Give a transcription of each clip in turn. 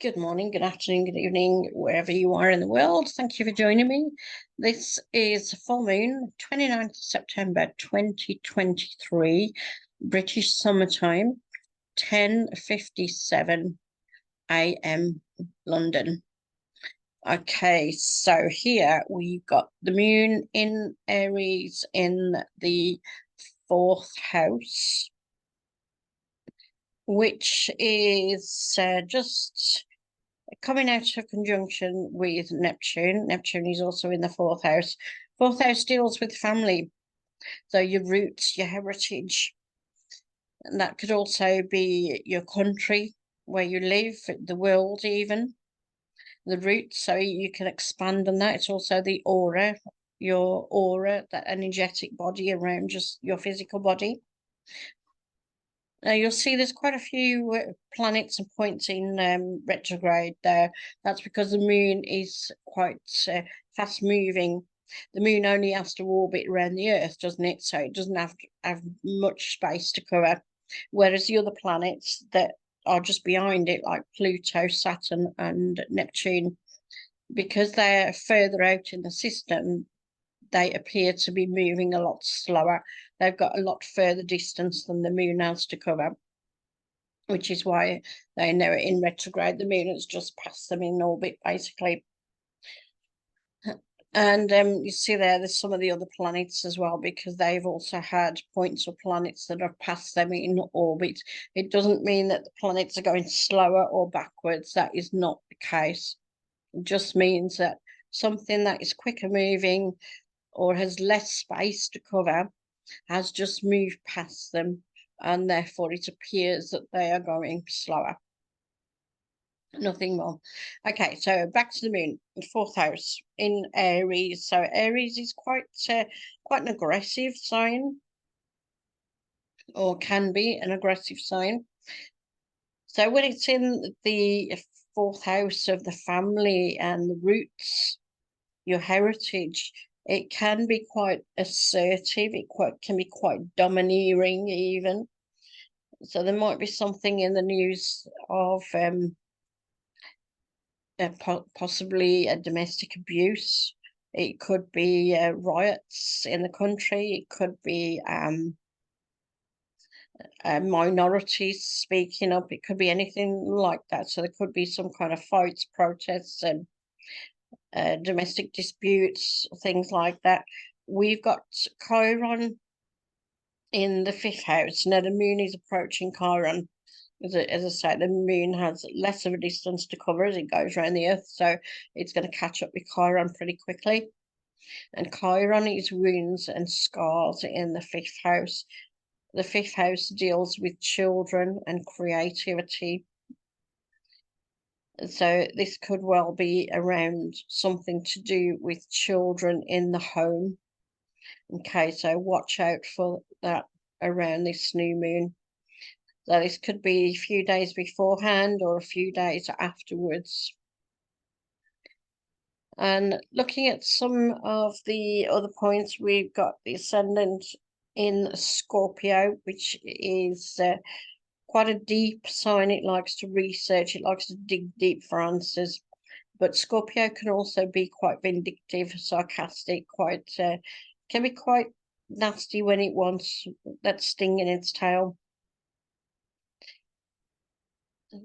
Good morning, good afternoon, good evening, wherever you are in the world. Thank you for joining me. This is full moon, 29th of September 2023, British summertime, 10:57 a.m. London. Okay, so here we've got the moon in Aries in the fourth house, which is just coming out of conjunction with Neptune. Neptune is also in the fourth house. Fourth house deals with family, so your roots, your heritage. And that could also be your country, where you live, the world even, the roots. So you can expand on that. It's also the aura, your aura, that energetic body around just your physical body. Now you'll see there's quite a few planets and points in retrograde there. That's because the moon is quite fast moving. The moon only has to orbit around the Earth, doesn't it? So it doesn't have much space to cover. Whereas the other planets that are just behind it, like Pluto, Saturn, and Neptune, because they're further out in the system, they appear to be moving a lot slower. They've got a lot further distance than the moon has to cover, which is why they know it in retrograde. The moon has just passed them in orbit, basically. And you see there's some of the other planets as well, because they've also had points or planets that have passed them in orbit. It doesn't mean that the planets are going slower or backwards. That is not the case. It just means that something that is quicker moving or has less space to cover has just moved past them, and therefore it appears that they are going slower. Nothing more. Okay, so back to the moon, fourth house in Aries. So Aries is quite an aggressive sign, or can be an aggressive sign. So when it's in the fourth house of the family and the roots, your heritage, it can be quite assertive. It can be quite domineering even. So there might be something in the news of possibly a domestic abuse. It could be riots in the country. It could be minorities speaking up. It could be anything like that. So there could be some kind of fights, protests, and domestic disputes, things like that. We've got Chiron in the fifth house. Now the moon is approaching Chiron. As I say, the moon has less of a distance to cover as it goes around the Earth, so it's going to catch up with Chiron pretty quickly. And Chiron is wounds and scars in the fifth house. The fifth house deals with children and creativity. So this could well be around something to do with children in the home. Okay, so watch out for that around this new moon. So this could be a few days beforehand or a few days afterwards. And looking at some of the other points, we've got the ascendant in Scorpio, which is quite a deep sign. It likes to research, it likes to dig deep for answers. But Scorpio can also be quite vindictive, sarcastic, can be quite nasty when it wants that sting in its tail.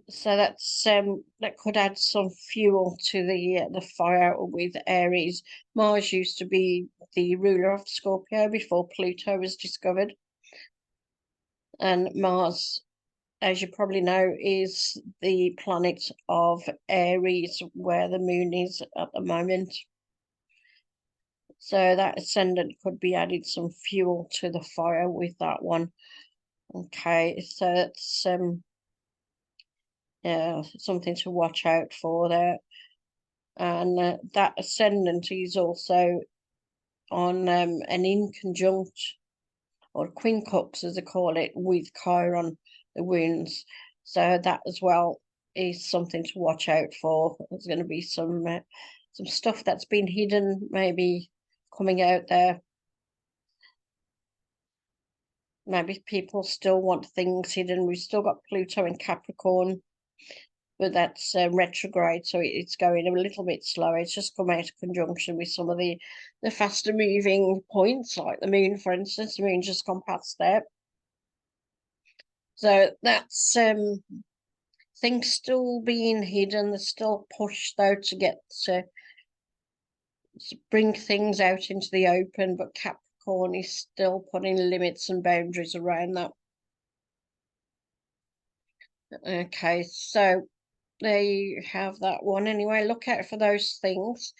So that could add some fuel to the fire with Aries. Mars used to be the ruler of Scorpio before Pluto was discovered, and Mars, as you probably know, is the planet of Aries, where the moon is at the moment. So that ascendant could be added some fuel to the fire with that one. Okay, so it's yeah, something to watch out for there. And that ascendant is also on an inconjunct, or quincunx as they call it, with Chiron, the wounds. So that as well is something to watch out for. There's going to be some stuff that's been hidden, maybe coming out there. Maybe people still want things hidden. We've still got Pluto in Capricorn, but that's retrograde, so it's going a little bit slower. It's just come out of conjunction with some of the faster moving points, like the moon, for instance. The moon's just gone past there. So that's things still being hidden. There's still push though to get to bring things out into the open, but Capricorn is still putting limits and boundaries around that. Okay, so there you have that one. Anyway, look out for those things.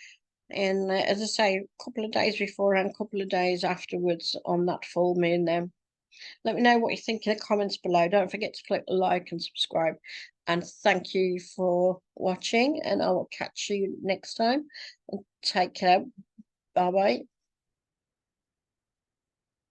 And as I say, a couple of days before and a couple of days afterwards on that full moon then. Let me know what you think in the comments below. Don't forget to click like and subscribe. And thank you for watching, and I will catch you next time. Take care. Bye-bye.